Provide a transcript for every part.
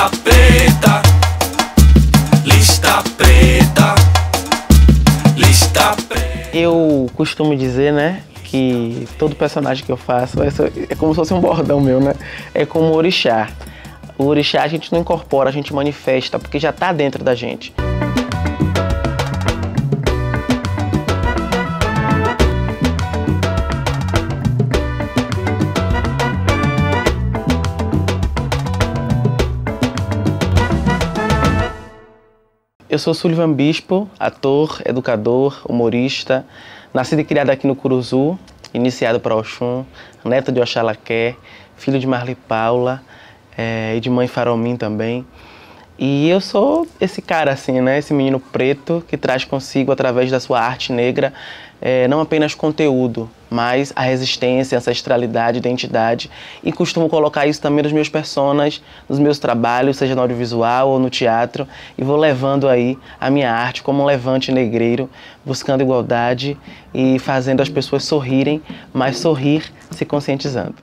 Lista preta, lista preta, lista preta. Eu costumo dizer, né, que todo personagem que eu faço é como se fosse um bordão meu, né? É como o orixá. O orixá a gente não incorpora, a gente manifesta, porque já está dentro da gente. Eu sou Sullivan Bispo, ator, educador, humorista, nascido e criado aqui no Curuzu, iniciado para Oxum, neto de Oxalaqué, filho de Marli Paula e de mãe Faromim também. E eu sou esse cara assim, né? Esse menino preto que traz consigo, através da sua arte negra, não apenas conteúdo, mas a resistência, a ancestralidade, identidade. E costumo colocar isso também nos meus personas, nos meus trabalhos, seja no audiovisual ou no teatro. E vou levando aí a minha arte como um levante negreiro, buscando igualdade e fazendo as pessoas sorrirem, mas sorrir se conscientizando.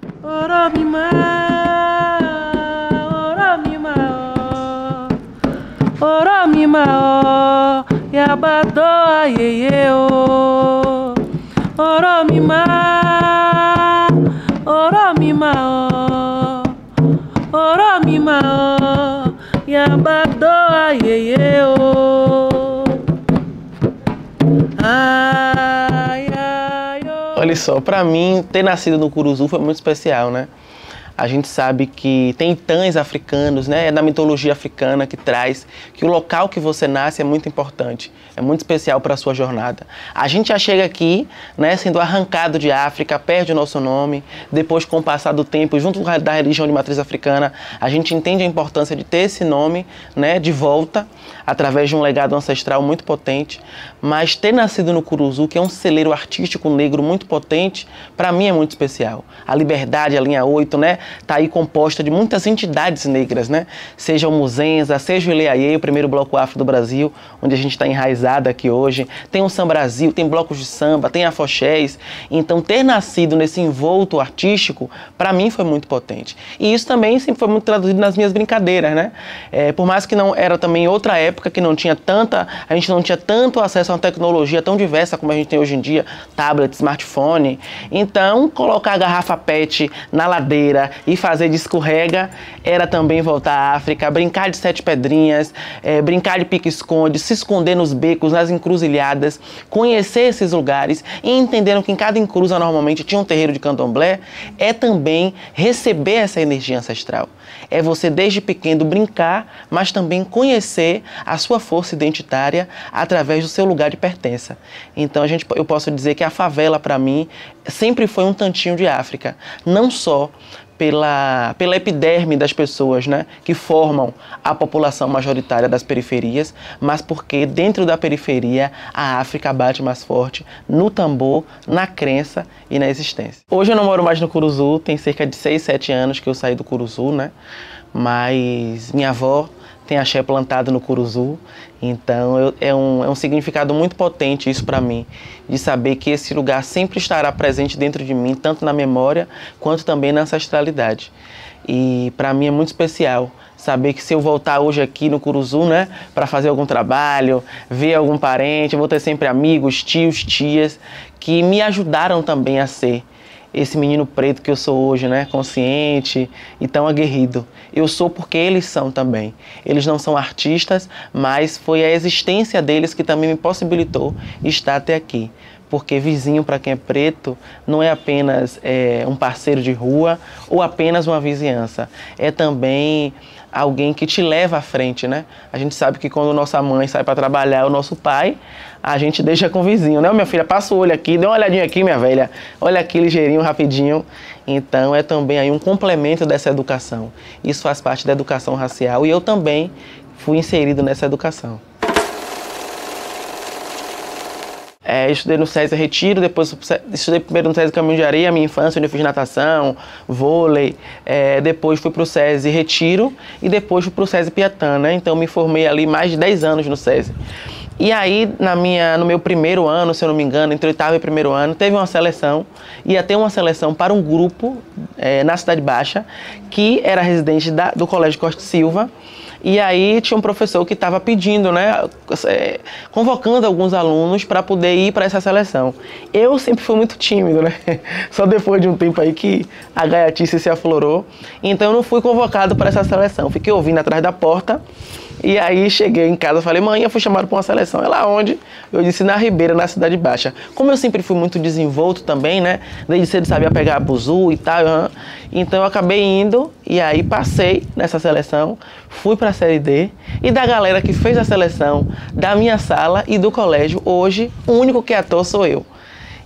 Oromima, yabadoa yeyeo. Oromima, oromima, oromima, yabadoa yeyeo. Ai, ai, oh. Olha só, pra mim, ter nascido no Curuzu foi muito especial, né? A gente sabe que tem itãs africanos, né? É da mitologia africana que traz que o local que você nasce é muito importante, é muito especial para a sua jornada. A gente já chega aqui, né, sendo arrancado de África, perde o nosso nome, depois com o passar do tempo, junto da religião de matriz africana, a gente entende a importância de ter esse nome, né, de volta, através de um legado ancestral muito potente, mas ter nascido no Curuzu, que é um celeiro artístico negro muito potente, para mim é muito especial. A Liberdade, a linha 8, né? Está aí composta de muitas entidades negras, né? Seja o Muzenza, seja o Ileaie, o primeiro bloco afro do Brasil, onde a gente está enraizado aqui hoje. Tem o Samba Brasil, tem blocos de samba, tem afoxés. Então, ter nascido nesse envolto artístico, para mim foi muito potente. E isso também sempre foi muito traduzido nas minhas brincadeiras, né? Por mais que não era também outra época que não tinha a gente não tinha tanto acesso a uma tecnologia tão diversa como a gente tem hoje em dia, tablet, smartphone. Então, colocar a garrafa PET na ladeira e fazer de escorrega era também voltar à África, brincar de sete pedrinhas, brincar de pique-esconde, se esconder nos becos, nas encruzilhadas, conhecer esses lugares e entendendo que em cada encruza normalmente tinha um terreiro de candomblé, é também receber essa energia ancestral. É você desde pequeno brincar, mas também conhecer a sua força identitária através do seu lugar de pertença. Então eu posso dizer que a favela para mim sempre foi um tantinho de África, não só pela epiderme das pessoas, né, que formam a população majoritária das periferias, mas porque dentro da periferia a África bate mais forte no tambor, na crença e na existência. Hoje eu não moro mais no Curuzu, tem cerca de 6, 7 anos que eu saí do Curuzu, né, mas minha avó tem axé plantado no Curuzu, então é um significado muito potente isso para mim, de saber que esse lugar sempre estará presente dentro de mim, tanto na memória quanto também na ancestralidade. E para mim é muito especial saber que se eu voltar hoje aqui no Curuzu, né, para fazer algum trabalho, ver algum parente, eu vou ter sempre amigos, tios, tias, que me ajudaram também a ser esse menino preto que eu sou hoje, né? Consciente e tão aguerrido. Eu sou porque eles são também. Eles não são artistas, mas foi a existência deles que também me possibilitou estar até aqui. Porque vizinho, para quem é preto, não é apenas um parceiro de rua ou apenas uma vizinhança. É também alguém que te leva à frente, né? A gente sabe que quando nossa mãe sai para trabalhar, o nosso pai, a gente deixa com o vizinho, né? Minha filha, passa o olho aqui, dê uma olhadinha aqui, minha velha. Olha aqui ligeirinho, rapidinho. Então é também aí um complemento dessa educação. Isso faz parte da educação racial e eu também fui inserido nessa educação. Estudei no SESI Retiro, depois estudei primeiro no SESI Caminho de Areia, minha infância, onde eu fiz natação, vôlei, depois fui para o SESI Retiro e depois fui para o SESI Piatã, né? Então me formei ali mais de 10 anos no SESI. E aí, no meu primeiro ano, se eu não me engano, entre o oitavo e primeiro ano, teve uma seleção. Ia ter uma seleção para um grupo na Cidade Baixa, que era residente do Colégio Costa e Silva. E aí tinha um professor que estava pedindo, né, convocando alguns alunos para poder ir para essa seleção. Eu sempre fui muito tímido, né? Só depois de um tempo aí que a gaiatice se aflorou. Então eu não fui convocado para essa seleção. Fiquei ouvindo atrás da porta. E aí cheguei em casa e falei, mãe, eu fui chamado para uma seleção. Ela onde? Eu disse, na Ribeira, na Cidade Baixa. Como eu sempre fui muito desenvolto também, né? Desde cedo sabia pegar buzu e tal. Então eu acabei indo e aí passei nessa seleção, fui para a Série D. E da galera que fez a seleção da minha sala e do colégio, hoje o único que é ator sou eu.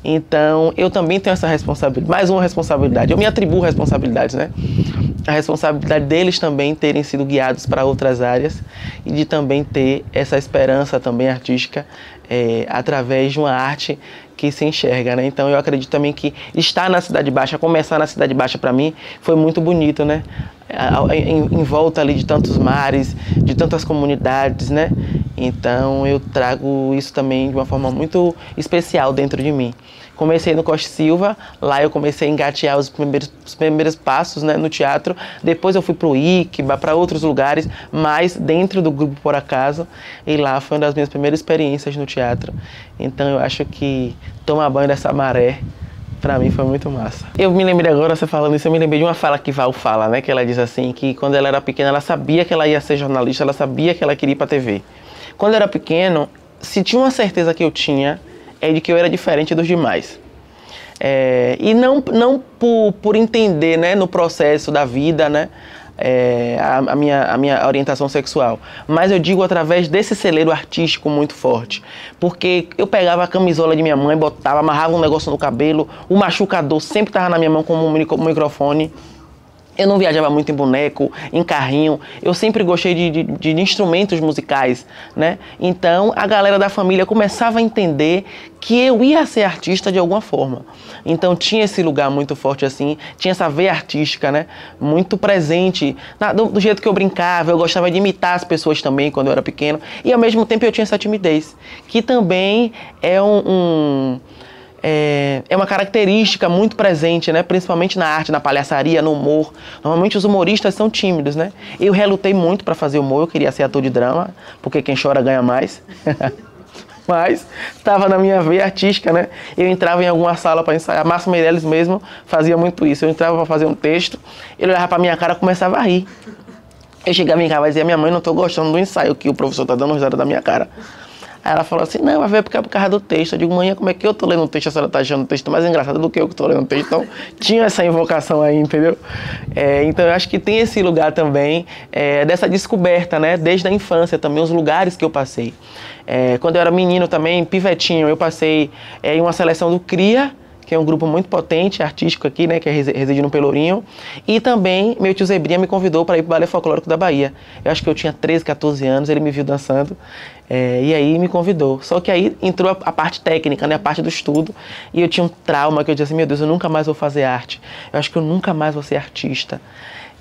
Então, eu também tenho essa responsabilidade, mais uma responsabilidade. Eu me atribuo responsabilidades, né? A responsabilidade deles também terem sido guiados para outras áreas e de também ter essa esperança também artística através de uma arte que se enxerga, né? Então, eu acredito também que estar na Cidade Baixa, começar na Cidade Baixa para mim, foi muito bonito, né? Em volta ali de tantos mares, de tantas comunidades, né? Então, eu trago isso também de uma forma muito especial dentro de mim. Comecei no Costa Silva, lá eu comecei a engatear os primeiros passos, né, no teatro. Depois eu fui para o ICBA, para outros lugares, mas dentro do grupo Por Acaso. E lá foi uma das minhas primeiras experiências no teatro. Então eu acho que tomar banho dessa maré, pra mim foi muito massa. Eu me lembrei agora, você falando isso, eu me lembrei de uma fala que Val fala, né, que ela diz assim, que quando ela era pequena, ela sabia que ela ia ser jornalista, ela sabia que ela queria ir pra TV. Quando eu era pequeno, se tinha uma certeza que eu tinha, é de que eu era diferente dos demais. E não por entender, né, no processo da vida, né, a minha orientação sexual, mas eu digo através desse celeiro artístico muito forte, porque eu pegava a camisola de minha mãe, botava, amarrava um negócio no cabelo, o machucador sempre estava na minha mão como um microfone. Eu não viajava muito em boneco, em carrinho. Eu sempre gostei de instrumentos musicais, né? Então, a galera da família começava a entender que eu ia ser artista de alguma forma. Então, tinha esse lugar muito forte assim, tinha essa veia artística, né? Muito presente. Do jeito que eu brincava, eu gostava de imitar as pessoas também quando eu era pequeno. E, ao mesmo tempo, eu tinha essa timidez, que também é é uma característica muito presente, né? Principalmente na arte, na palhaçaria, no humor. Normalmente os humoristas são tímidos, né? Eu relutei muito para fazer humor, eu queria ser ator de drama, porque quem chora ganha mais. Mas estava na minha veia artística, né? Eu entrava em alguma sala para ensaiar. Márcio Meirelles mesmo fazia muito isso. Eu entrava para fazer um texto, ele olhava para minha cara e começava a rir. Eu chegava em casa e dizia, minha mãe, não estou gostando do ensaio, que o professor está dando risada da minha cara. Aí ela falou assim, não, vai ver porque é por causa do texto. Eu digo, mãe, como é que eu tô lendo o texto, a senhora tá achando o texto mais engraçado do que eu que tô lendo o texto? Então, tinha essa invocação aí, entendeu? Então, eu acho que tem esse lugar também dessa descoberta, né? Desde a infância também, os lugares que eu passei. Quando eu era menino também, pivetinho, eu passei em uma seleção do CRIA, que é um grupo muito potente, artístico aqui, né, que reside no Pelourinho. E também, meu tio Zebrinha me convidou para ir para o Balé Folclórico da Bahia. Eu acho que eu tinha 13, 14 anos, ele me viu dançando, e aí me convidou. Só que aí entrou a parte técnica, né, a parte do estudo, e eu tinha um trauma, que eu dizia assim, meu Deus, eu nunca mais vou fazer arte. Eu acho que eu nunca mais vou ser artista.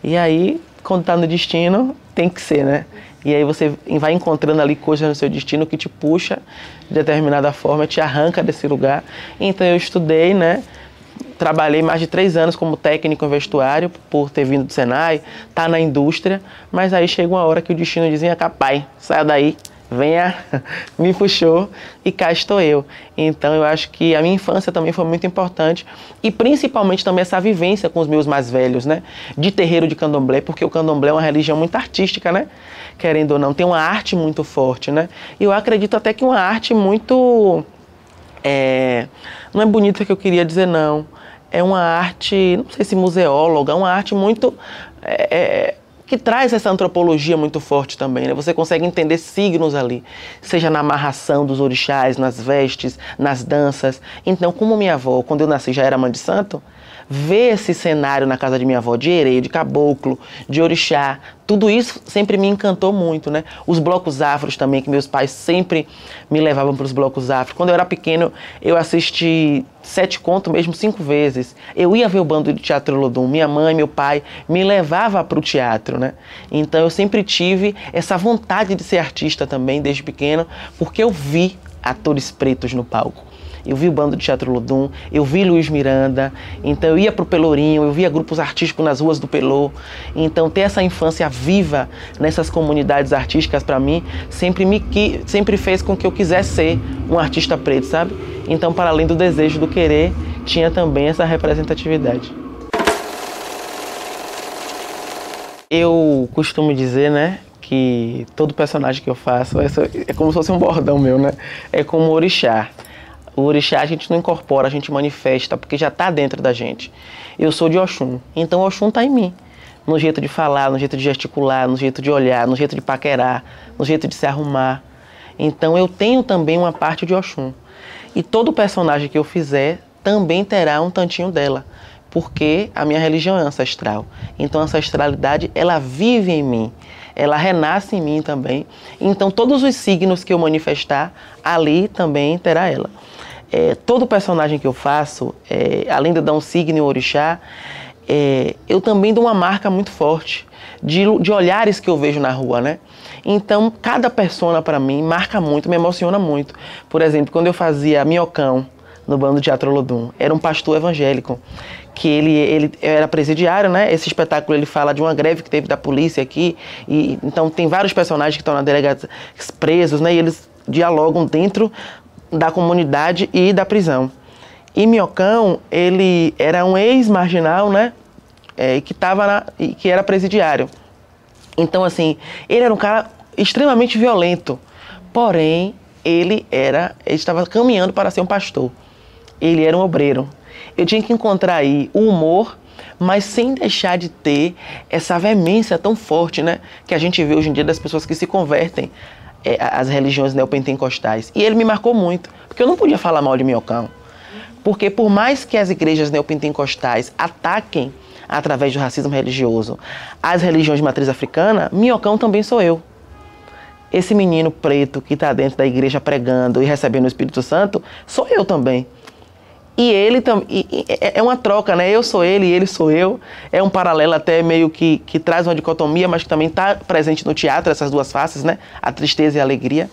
E aí, quando tá no destino, tem que ser, né? E aí você vai encontrando ali coisas no seu destino que te puxa de determinada forma, te arranca desse lugar. Então eu estudei, né? Trabalhei mais de 3 anos como técnico em vestuário, por ter vindo do Senai, tá na indústria, mas aí chega uma hora que o destino dizia, capaz, saia daí, venha, me puxou e cá estou eu. Então eu acho que a minha infância também foi muito importante e principalmente também essa vivência com os meus mais velhos, né? De terreiro de candomblé, porque o candomblé é uma religião muito artística, né? Querendo ou não, tem uma arte muito forte, né? E eu acredito até que uma arte muito... não é bonita que eu queria dizer, não. É uma arte, não sei se museóloga, é uma arte muito... que traz essa antropologia muito forte também, né? Você consegue entender signos ali, seja na amarração dos orixás, nas vestes, nas danças. Então, como minha avó, quando eu nasci, já era mãe de santo, ver esse cenário na casa de minha avó, de herê, de caboclo, de orixá, tudo isso sempre me encantou muito, né? Os blocos afros também, que meus pais sempre me levavam para os blocos afros. Quando eu era pequeno, eu assisti 7 contos mesmo 5 vezes. Eu ia ver o bando de teatro Olodum. Minha mãe, meu pai me levavam para o teatro, né? Então eu sempre tive essa vontade de ser artista também, desde pequeno, porque eu vi atores pretos no palco. Eu vi o bando de teatro Olodum, eu vi Luiz Miranda, então eu ia pro Pelourinho, eu via grupos artísticos nas ruas do Pelô. Então ter essa infância viva nessas comunidades artísticas para mim sempre fez com que eu quisesse ser um artista preto, sabe? Então, para além do desejo, do querer, tinha também essa representatividade. Eu costumo dizer, né, que todo personagem que eu faço é como se fosse um bordão meu, né? É como um orixá. O orixá a gente não incorpora, a gente manifesta, porque já está dentro da gente. Eu sou de Oxum, então Oxum está em mim. No jeito de falar, no jeito de gesticular, no jeito de olhar, no jeito de paquerar, no jeito de se arrumar. Então eu tenho também uma parte de Oxum. E todo personagem que eu fizer também terá um tantinho dela, porque a minha religião é ancestral. Então a ancestralidade, ela vive em mim, ela renasce em mim também. Então todos os signos que eu manifestar, ali também terá ela. Todo personagem que eu faço, além de dar um signo e um orixá, eu também dou uma marca muito forte de olhares que eu vejo na rua, né? Então, cada persona para mim marca muito, me emociona muito. Por exemplo, quando eu fazia Minhocão no bando do Teatro Olodum, era um pastor evangélico, que ele era presidiário, né? Esse espetáculo ele fala de uma greve que teve da polícia aqui, e então tem vários personagens que estão na delegacia presos, né? E eles dialogam dentro da comunidade e da prisão. E Minhocão, ele era um ex-marginal, né? Que era presidiário. Então, assim, ele era um cara extremamente violento. Porém, ele estava caminhando para ser um pastor. Ele era um obreiro. Eu tinha que encontrar aí o humor, mas sem deixar de ter essa veemência tão forte, né? Que a gente vê hoje em dia das pessoas que se convertem às religiões neopentecostais. E ele me marcou muito, porque eu não podia falar mal de Minhocão. Porque por mais que as igrejas neopentecostais ataquem através do racismo religioso as religiões de matriz africana, Minhocão também sou eu. Esse menino preto que está dentro da igreja pregando e recebendo o Espírito Santo, sou eu também. E ele é uma troca, né? Eu sou ele e ele sou eu. É um paralelo até meio que traz uma dicotomia, mas que também está presente no teatro, essas duas faces, né? A tristeza e a alegria.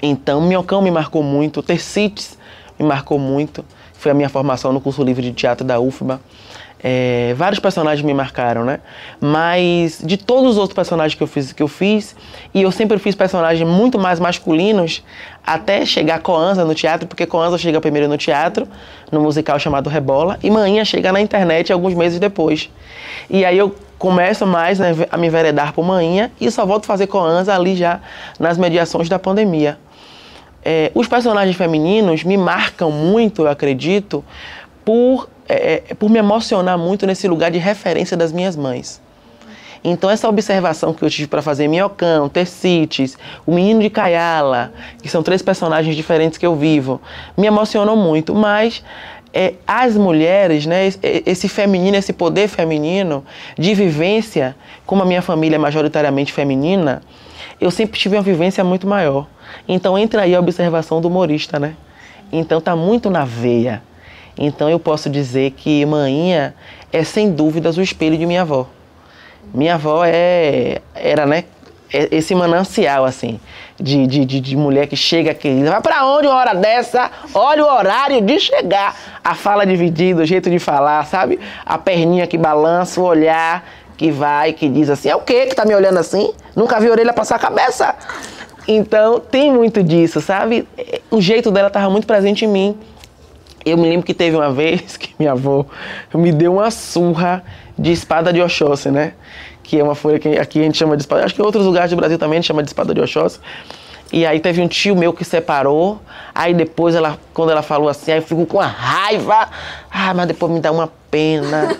Então, Minhocão me marcou muito, Tercites me marcou muito. Foi a minha formação no curso livre de teatro da UFBA. Vários personagens me marcaram, né? Mas de todos os outros personagens que eu fiz, e eu sempre fiz personagens muito mais masculinos, até chegar a Coanza no teatro, porque Coanza chega primeiro no teatro, no musical chamado Rebola, e Mainha chega na internet alguns meses depois. E aí eu começo mais, né, a me enveredar por Mainha, e só volto a fazer Coanza ali já nas mediações da pandemia. Os personagens femininos me marcam muito, eu acredito, por me emocionar muito nesse lugar de referência das minhas mães. Então essa observação que eu tive para fazer Minhocão, Tercites, o Menino de Caiala, que são 3 personagens diferentes que eu vivo, me emocionam muito, mas as mulheres, né, esse feminino, esse poder feminino de vivência, como a minha família é majoritariamente feminina, eu sempre tive uma vivência muito maior. Então entra aí a observação do humorista, né? Então tá muito na veia. Então eu posso dizer que Mainha é sem dúvidas o espelho de minha avó. Minha avó era, né, esse manancial, assim, de mulher que chega aqui, vai pra onde uma hora dessa? Olha o horário de chegar. A fala dividida, o jeito de falar, sabe? A perninha que balança, o olhar que vai, que diz assim, é o quê que tá me olhando assim? Nunca vi a orelha passar a cabeça. Então tem muito disso, sabe? O jeito dela estava muito presente em mim. Eu me lembro que teve uma vez que minha avó me deu uma surra de espada de Oxóssi, né? Que é uma folha que aqui a gente chama de espada. Acho que em outros lugares do Brasil também a gente chama de espada de Oxóssi. E aí teve um tio meu que separou. Aí depois, quando ela falou assim, aí eu fico com uma raiva. Ah, mas depois me dá uma pena.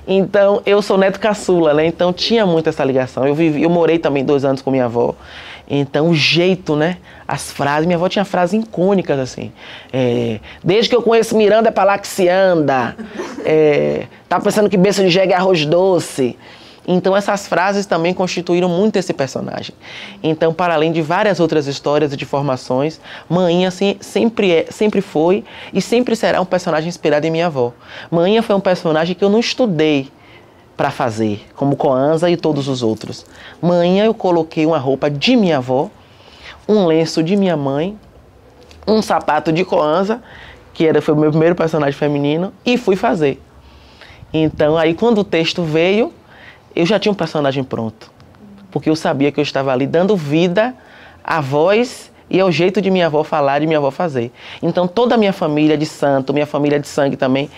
Então, eu sou neto caçula, né? Então tinha muito essa ligação. Eu morei também 2 anos com minha avó. Então, o jeito, né? As frases. Minha avó tinha frases icônicas, assim. Desde que eu conheço Miranda é pra lá que se anda. Tá pensando que bênção de jegue é arroz doce. Então essas frases também constituíram muito esse personagem. Então, para além de várias outras histórias e de formações, Mainha sempre foi e sempre será um personagem inspirado em minha avó. Mainha foi um personagem que eu não estudei para fazer, como Koanza e todos os outros. Mainha eu coloquei uma roupa de minha avó, um lenço de minha mãe, um sapato de Koanza, foi o meu primeiro personagem feminino, e fui fazer. Então, aí quando o texto veio, eu já tinha um personagem pronto. Porque eu sabia que eu estava ali dando vida à voz e ao jeito de minha avó falar, de minha avó fazer. Então, toda a minha família de santo, minha família de sangue também,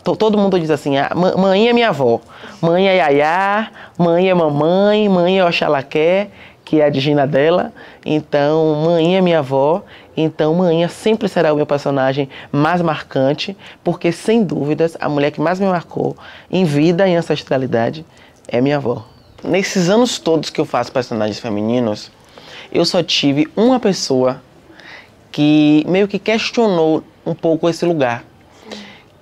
todo mundo diz assim, mãe é minha avó, mãe é Yayá, mãe é mamãe, mãe é Oxalaqué, que é a digina dela. Então, mãe é minha avó. Então, Mainha sempre será o meu personagem mais marcante, porque, sem dúvidas, a mulher que mais me marcou em vida e ancestralidade é minha avó. Nesses anos todos que eu faço personagens femininos, eu só tive uma pessoa que meio que questionou um pouco esse lugar.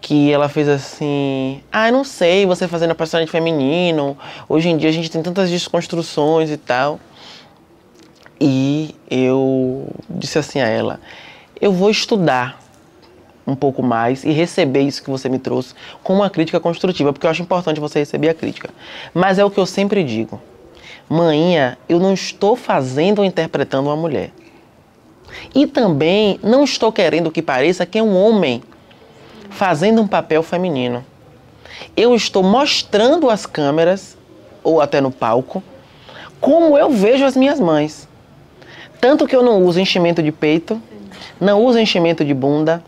Que ela fez assim, eu não sei, você fazendo personagem feminino, hoje em dia a gente tem tantas desconstruções e tal. E eu disse assim a ela, eu vou estudar um pouco mais e receber isso que você me trouxe com uma crítica construtiva, porque eu acho importante você receber a crítica. Mas é o que eu sempre digo, Mainha, eu não estou fazendo ou interpretando uma mulher. E também não estou querendo que pareça que é um homem fazendo um papel feminino. Eu estou mostrando às câmeras, ou até no palco, como eu vejo as minhas mães. Tanto que eu não uso enchimento de peito, não uso enchimento de bunda.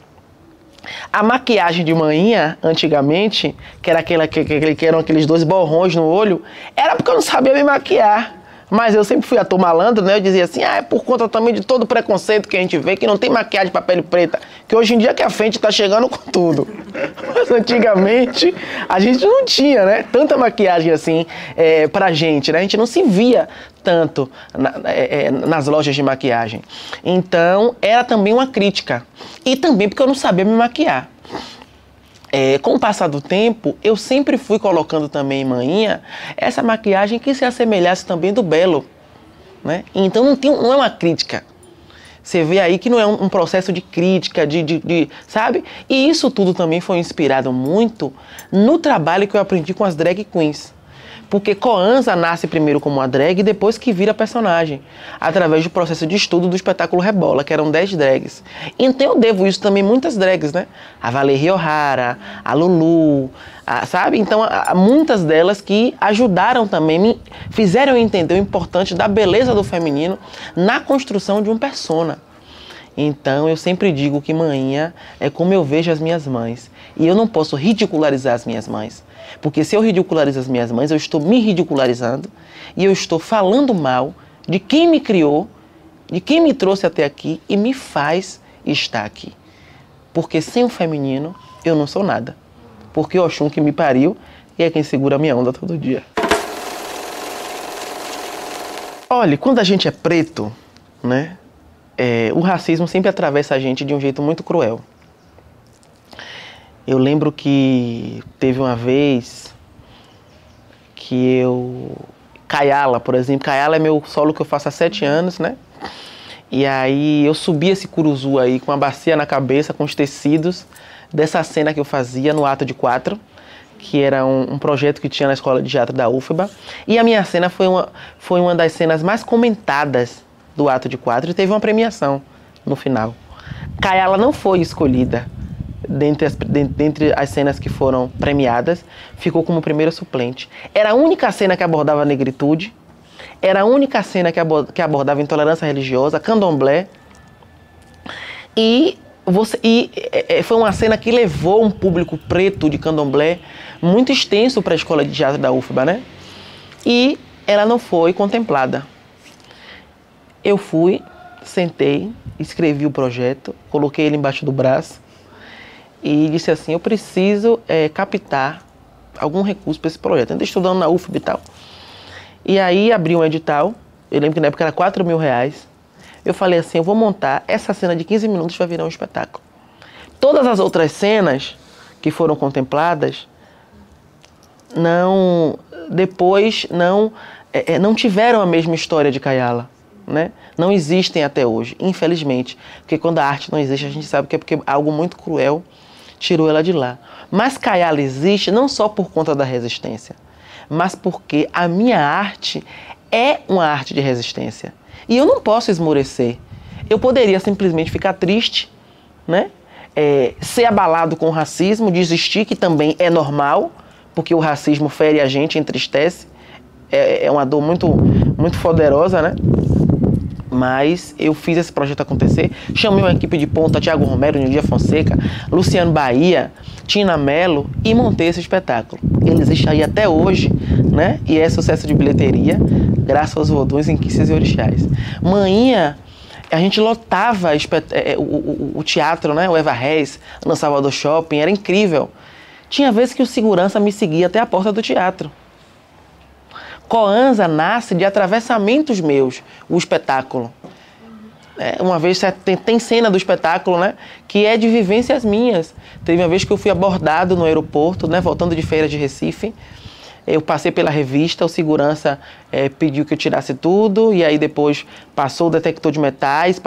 A maquiagem de Mainha, antigamente, que eram aqueles 2 borrões no olho, era porque eu não sabia me maquiar. Mas eu sempre fui ator malandro, né? Eu dizia assim, é por conta também de todo o preconceito que a gente vê, que não tem maquiagem para pele preta, que hoje em dia que a frente tá chegando com tudo. Mas antigamente a gente não tinha, né? Tanta maquiagem assim pra gente, né? A gente não se via tanto nas lojas de maquiagem. Então era também uma crítica. E também porque eu não sabia me maquiar. Com o passar do tempo, eu sempre fui colocando também em Mainha essa maquiagem que se assemelhasse também do Belo, né? Então não é uma crítica. Você vê aí que não é um processo de crítica, sabe? E isso tudo também foi inspirado muito no trabalho que eu aprendi com as drag queens. Porque Koanza nasce primeiro como uma drag e depois que vira personagem, através do processo de estudo do espetáculo Rebola, que eram 10 drags. Então eu devo isso também a muitas drags, né? A Valerie O'Hara, a Lulu, sabe? Então muitas delas que ajudaram também, me fizeram entender o importante da beleza do feminino na construção de um persona. Então eu sempre digo que Mainha é como eu vejo as minhas mães. E eu não posso ridicularizar as minhas mães. Porque se eu ridicularizo as minhas mães, eu estou me ridicularizando e eu estou falando mal de quem me criou, de quem me trouxe até aqui e me faz estar aqui. Porque sem o feminino, eu não sou nada. Porque o Oxum que me pariu e é quem segura a minha onda todo dia. Olha, quando a gente é preto, né, o racismo sempre atravessa a gente de um jeito muito cruel. Eu lembro que teve uma vez que Kayala, por exemplo. Kayala é meu solo que eu faço há 7 anos, né? E aí eu subi esse curuzu aí com uma bacia na cabeça, com os tecidos dessa cena que eu fazia no Ato de 4, que era um projeto que tinha na Escola de Teatro da UFBA. E a minha cena foi uma das cenas mais comentadas do Ato de 4 e teve uma premiação no final. Kayala não foi escolhida dentre as cenas que foram premiadas, ficou como primeira suplente. Era a única cena que abordava a negritude, era a única cena que abordava intolerância religiosa, candomblé, e foi uma cena que levou um público preto de candomblé muito extenso para a Escola de Teatro da UFBA, né? E ela não foi contemplada. Eu fui, sentei, escrevi o projeto, coloquei ele embaixo do braço, e disse assim, eu preciso captar algum recurso para esse projeto. Eu estou estudando na UFB e tal. E aí abri um edital, eu lembro que na época era R$4.000. Eu falei assim, eu vou montar essa cena de 15 minutos, vai virar um espetáculo. Todas as outras cenas que foram contempladas depois não tiveram a mesma história de Kayala, né? Não existem até hoje, infelizmente. Porque quando a arte não existe, a gente sabe que é porque algo muito cruel tirou ela de lá. Mas Kayala existe não só por conta da resistência, mas porque a minha arte é uma arte de resistência. E eu não posso esmorecer. Eu poderia simplesmente ficar triste, né? Ser abalado com o racismo, desistir, que também é normal, porque o racismo fere a gente, entristece. É uma dor muito, muito poderosa, né? Mas eu fiz esse projeto acontecer. Chamei uma equipe de ponta, Thiago Romero, Nidia Fonseca, Luciano Bahia, Tina Mello, e montei esse espetáculo. Ele existe aí até hoje, né? E é sucesso de bilheteria, graças aos voduns, inquices e orixás. Manhinha, a gente lotava o teatro, né? O Eva Reis, no Salvador Shopping, era incrível. Tinha vezes que o segurança me seguia até a porta do teatro. Coanza nasce de atravessamentos meus, o espetáculo. Uma vez tem cena do espetáculo, né, que é de vivências minhas. Teve uma vez que eu fui abordado no aeroporto, né, voltando de feira de Recife. Eu passei pela revista, o segurança pediu que eu tirasse tudo, e aí depois passou o detector de metais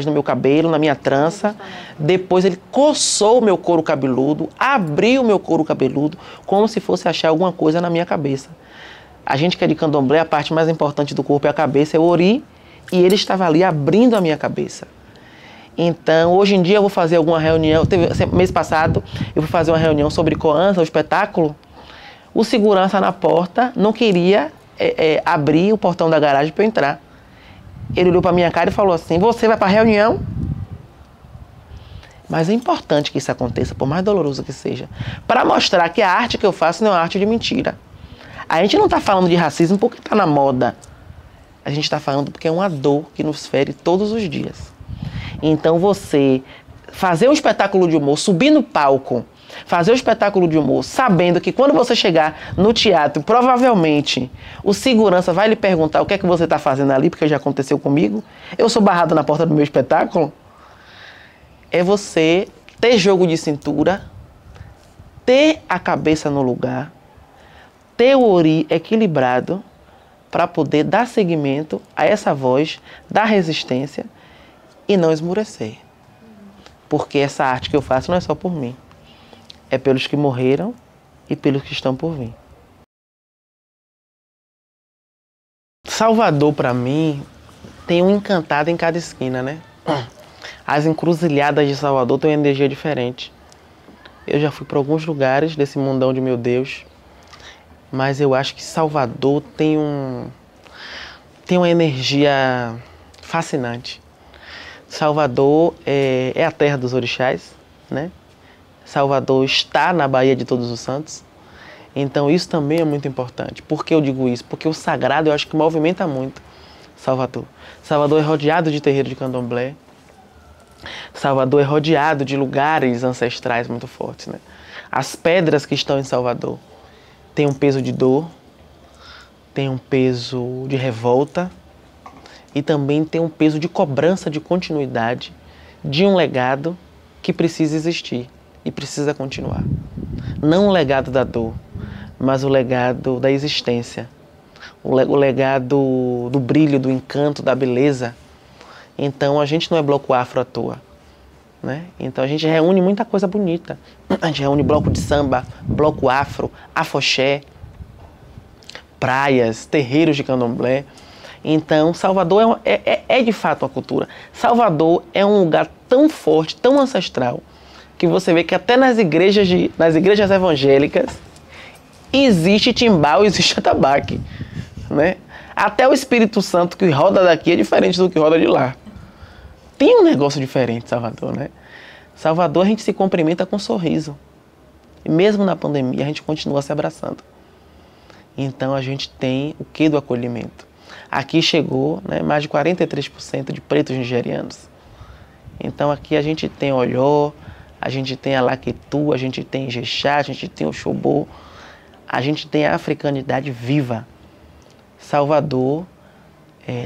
no meu cabelo, na minha trança. Depois ele coçou o meu couro cabeludo, abriu o meu couro cabeludo, como se fosse achar alguma coisa na minha cabeça. A gente que é de candomblé, a parte mais importante do corpo é a cabeça, é o ori, e ele estava ali abrindo a minha cabeça. Então, hoje em dia eu vou fazer alguma reunião, mês passado, eu fui fazer uma reunião sobre Coanza, o espetáculo. O segurança na porta não queria abrir o portão da garagem para eu entrar. Ele olhou para minha cara e falou assim: você vai para a reunião? Mas é importante que isso aconteça, por mais doloroso que seja, para mostrar que a arte que eu faço não é uma arte de mentira. A gente não está falando de racismo porque está na moda. A gente está falando porque é uma dor que nos fere todos os dias. Então você fazer um espetáculo de humor, subir no palco, fazer um espetáculo de humor, sabendo que quando você chegar no teatro, provavelmente o segurança vai lhe perguntar o que é que você está fazendo ali, porque já aconteceu comigo. Eu sou barrado na porta do meu espetáculo. É você ter jogo de cintura, ter a cabeça no lugar, ter o ori equilibrado para poder dar seguimento a essa voz da resistência e não esmurecer. Porque essa arte que eu faço não é só por mim. É pelos que morreram e pelos que estão por vir. Salvador, para mim, tem um encantado em cada esquina, né? As encruzilhadas de Salvador têm uma energia diferente. Eu já fui para alguns lugares desse mundão de meu Deus, mas eu acho que Salvador tem uma energia fascinante. Salvador é a terra dos orixás, né? Salvador está na Baía de Todos os Santos. Então isso também é muito importante. Por que eu digo isso? Porque o sagrado eu acho que movimenta muito Salvador. Salvador é rodeado de terreiro de candomblé. Salvador é rodeado de lugares ancestrais muito fortes, né? As pedras que estão em Salvador têm um peso de dor, tem um peso de revolta e também tem um peso de cobrança de continuidade de um legado que precisa existir e precisa continuar. Não o legado da dor, mas o legado da existência, o legado do brilho, do encanto, da beleza. Então a gente não é bloco afro à toa, né? Então a gente reúne muita coisa bonita. A gente reúne bloco de samba, bloco afro, afoxé, praias, terreiros de candomblé. Então Salvador é de fato uma cultura. Salvador é um lugar tão forte, tão ancestral, que você vê que até nas igrejas evangélicas existe timbal, existe atabaque, né? Até o Espírito Santo que roda daqui é diferente do que roda de lá. Tem um negócio diferente em Salvador, né? Salvador a gente se cumprimenta com um sorriso. E mesmo na pandemia a gente continua se abraçando. Então a gente tem o quê do acolhimento? Aqui chegou, né, mais de 43% de pretos nigerianos. Então aqui a gente tem Olhó, a gente tem a Laquetu, a gente tem Ijexá, a gente tem o Xobô, a gente tem a africanidade viva. Salvador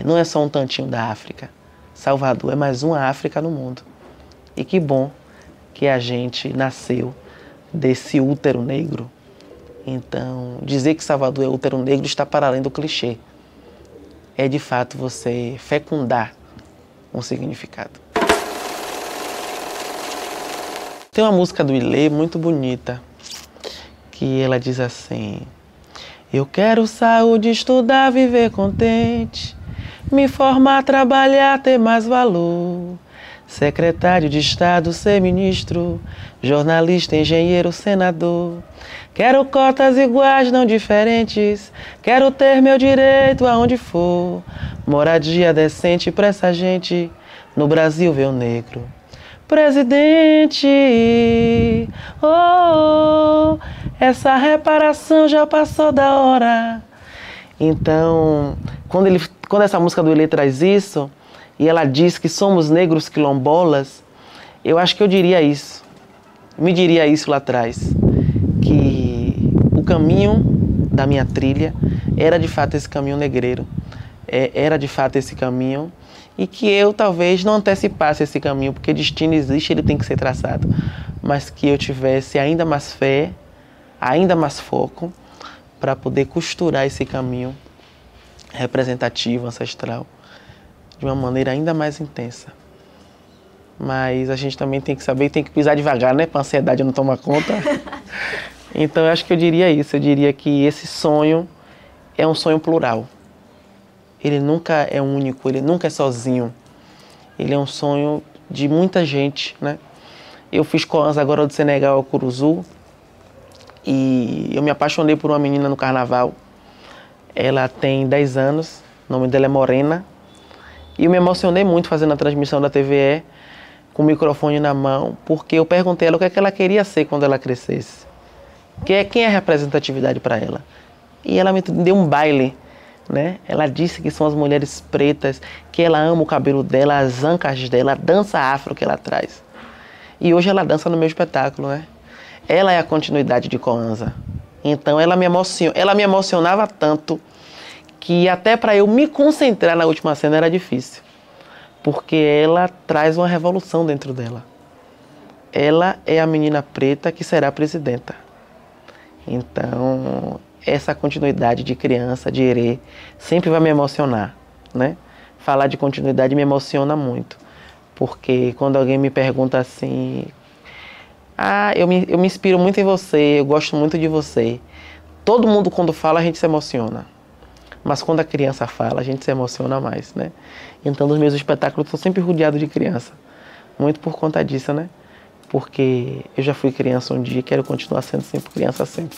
não é só um tantinho da África. Salvador é mais uma África no mundo. E que bom que a gente nasceu desse útero negro Então, dizer que Salvador é útero negro está para além do clichê. É de fato você fecundar um significado. Tem uma música do Ilê muito bonita, que ela diz assim: eu quero saúde, estudar, viver contente, me formar, trabalhar, ter mais valor. Secretário de Estado, ser ministro, jornalista, engenheiro, senador. Quero cotas iguais, não diferentes, quero ter meu direito aonde for. Moradia decente pra essa gente, no Brasil ver o negro. Presidente, oh, essa reparação já passou da hora. Então, quando essa música do Ilê traz isso, e ela diz que somos negros quilombolas, eu acho que eu diria isso. Me diria isso lá atrás. Que o caminho da minha trilha era de fato esse caminho negreiro. Era de fato esse caminho. E que eu talvez não antecipasse esse caminho, porque destino existe, ele tem que ser traçado. Mas que eu tivesse ainda mais fé, ainda mais foco, para poder costurar esse caminho representativo, ancestral, de uma maneira ainda mais intensa. Mas a gente também tem que saber, tem que pisar devagar, né? Para a ansiedade não tomar conta. Então eu acho que eu diria isso, eu diria que esse sonho é um sonho plural. Ele nunca é único, ele nunca é sozinho. Ele é um sonho de muita gente, né? Eu fiz Koans agora do Senegal ao Curuzu e eu me apaixonei por uma menina no carnaval. Ela tem 10 anos, o nome dela é Morena. E eu me emocionei muito fazendo a transmissão da TVE com o microfone na mão, porque eu perguntei a ela o que é que ela queria ser quando ela crescesse. Quem é a representatividade para ela? E ela me deu um baile, né? Ela disse que são as mulheres pretas, que ela ama o cabelo dela, as ancas dela, a dança afro que ela traz. E hoje ela dança no meu espetáculo, né? Ela é a continuidade de Koanza. Então ela me emocionava tanto que até para eu me concentrar na última cena era difícil. Porque ela traz uma revolução dentro dela. Ela é a menina preta que será presidenta. Então, essa continuidade de criança, de herê, sempre vai me emocionar, né? Falar de continuidade me emociona muito. Porque quando alguém me pergunta assim, eu me inspiro muito em você, eu gosto muito de você. Todo mundo quando fala a gente se emociona. Mas quando a criança fala, a gente se emociona mais, né? Então, nos meus espetáculos, eu estou sempre rodeado de criança. Muito por conta disso, né? Porque eu já fui criança um dia e quero continuar sendo sempre criança sempre.